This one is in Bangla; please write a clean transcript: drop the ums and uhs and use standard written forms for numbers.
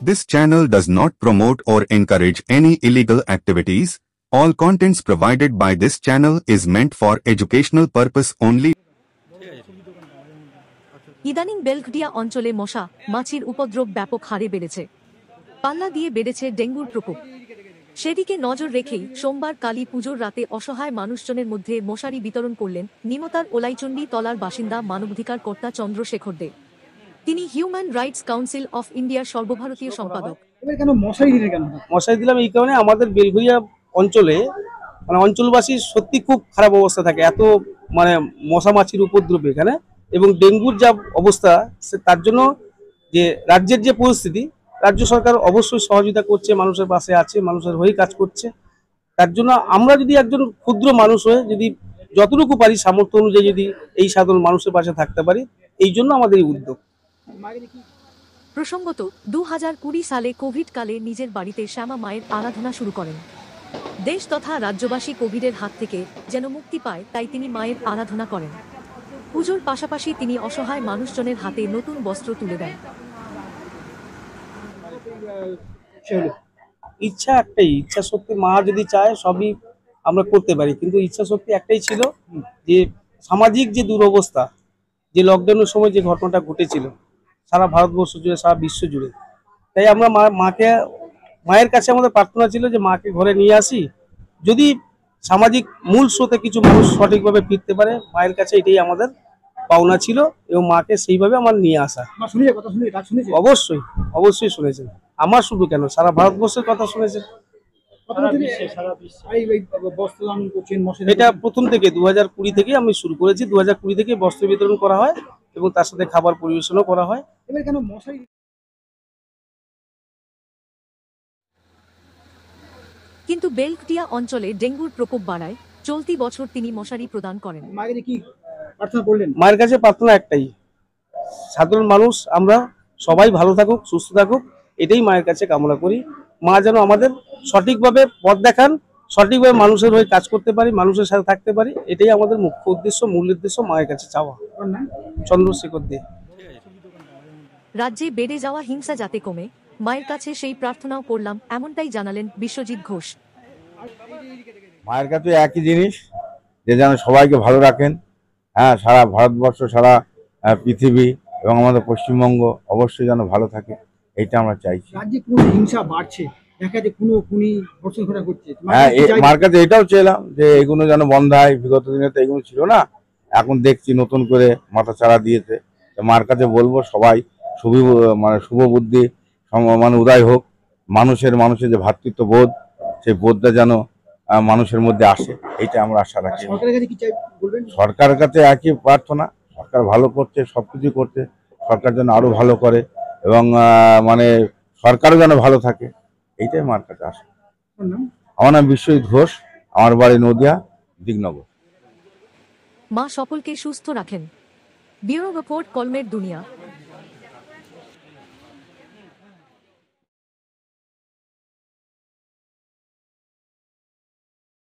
This channel does not promote or encourage any illegal activities. All contents provided by this channel is meant for educational purpose only. ইদানিং বেলঘটিয়া অঞ্চলে মশা মাছির উপদ্রব ব্যাপক হারে বেড়েছে। পাল্লা দিয়ে বেড়েছে ডেঙ্গুর প্রকোপ। সেদিকে নজর রেখেই সোমবার কালী পুজোর রাতে অসহায় মানুষজনের মধ্যে মশারি বিতরণ করলেন নিমতার ওলাইচন্ডী তলার বাসিন্দা মানবাধিকার কর্তা চন্দ্রশেখর দে। তিনি হিউম্যান রাইটস কাউন্সিল অফ ইন্ডিয়ার সর্বভারতীয় সম্পাদক। মশারি দিলাম এই কারণে আমাদের বেলঘরিয়া অঞ্চলে অঞ্চলবাসীর সত্যি খুব খারাপ অবস্থা থাকে, এত মশা মাছির উপদ্রব এখানে এবং ডেঙ্গুর যা অবস্থা তার জন্য যে রাজ্যের যে পরিস্থিতি, রাজ্য সরকার অবশ্যই সহযোগিতা করছে, মানুষের পাশে আছে, মানুষের হয়ে কাজ করছে। তার জন্য আমরা যদি একজন ক্ষুদ্র মানুষ হয়ে যদি যতটুকু পারি সামর্থ্য অনুযায়ী যদি এই সাধারণ মানুষের পাশে থাকতে পারি, এই জন্য আমাদের এই উদ্যোগ। প্রসঙ্গত 2020 সালে কোভিড কালে নিজের বাড়িতে শ্যামা মায়ের আরাধনা শুরু করেন। দেশ তথা রাজ্যবাসী কোভিডের হাত থেকে যেন মুক্তি পায় তাই তিনি মায়ের আরাধনা করেন। পুজোর পাশাপাশি তিনি অসহায় মানুষজনের হাতে নতুন বস্ত্র তুলে দেন। ইচ্ছা একটাই, ইচ্ছা শক্তি মা যদি চায় সবই আমরা করতে পারি, কিন্তু ইচ্ছা শক্তি একটাই ছিল যে সামাজিক যে দুরবস্থা, যে লকডাউনের সময় যে ঘটনাটা ঘটেছিল সারা ভারতবর্ষ জুড়ে, সারা বিশ্ব জুড়ে, তাই আমরা মায়ের কাছে আমাদের প্রার্থনা ছিল যে মাকে ঘরে নিয়ে আসি, যদি সামাজিক মূল স্রোতে কিছু মানুষ সঠিকভাবে ফিরতে পারে, মায়ের কাছে এটাই আমাদের পাওনা ছিল এবং মাকে সেইভাবে আমার নিয়ে আসা। অবশ্যই অবশ্যই শুনেছেন, আমার শুধু কেন সারা ভারতবর্ষের কথা শুনেছেন। এটা প্রথম থেকে 2020 থেকে আমি শুরু করেছি, 2020 থেকে বস্ত্র বিতরণ করা হয় এবং তার সাথে খাবার পরিবেশনও করা হয়। কিন্তু বেলঘটিয়া অঞ্চলে ডেঙ্গুর প্রকোপ বাড়ায় চলতি বছর তিনি মশারি প্রদান করেন। মায়ের কাছে প্রার্থনা একটাই, সাধারণ মানুষ আমরা সবাই ভালো থাকুক, সুস্থ থাকুক, এটাই মায়ের কাছে কামনা করি। মা যেন আমাদের সঠিকভাবে পথ দেখান, সঠিকভাবে মানুষের হয়ে কাজ করতে পারি, মানুষের সাথে থাকতে পারি, এটাই আমাদের মুখ্য উদ্দেশ্য, মূল উদ্দেশ্য মায়ের কাছে চাওয়া। চন্দ্রশেখর দে। রাজ্যে বেড়ে যাওয়া হিংসা যাতে কমে মায়ের কাছে সেই প্রার্থনাও করলাম, এমনটাই জানালেন বিশ্বজিৎ ঘোষ। মায়ের কাছে একই জিনিস, যে যেন সবাইকে ভালো রাখেন, হ্যাঁ, সারা ভারতবর্ষ, সারা পৃথিবী এবং আমাদের পশ্চিমবঙ্গ অবশ্যই যেন ভালো থাকে, এইটা আমরা চাইছি। রাজ্যে কোনো হিংসা বাড়ছে, দেখা যায় কোনো খুনি ধর্ষণ ঘটনা ঘটছে, হ্যাঁ, মার কাছে এটাও চাইলাম যে এগুলো যেন বন্ধ হয়। বিগত দিনে তো এগুলো ছিল না, এখন দেখছি নতুন করে মাথা চাড়া দিয়েছে। মার কাছে বলবো সবাই শুভ বুদ্ধি উদয় হোক, মানুষের যে ভ্রাতৃত্ব বোধ, সেই বোধটা যেন মানুষের মধ্যে আসে, এইটা আমরা আশা রাখি। সরকারের কাছে একই প্রার্থনা, সরকার ভালো করছে, সবকিছু করছে, সরকার যেন আরো ভালো করে এবং সরকারও যেন ভালো থাকে, এইটাই মার কাছে আসে। আমার নাম বিশ্বজিৎ ঘোষ, আমার বাড়ি নদিয়া দিগনগর। মা সকলকে সুস্থ রাখেন। ব্যুরো রিপোর্ট, কলমের দুনিয়া।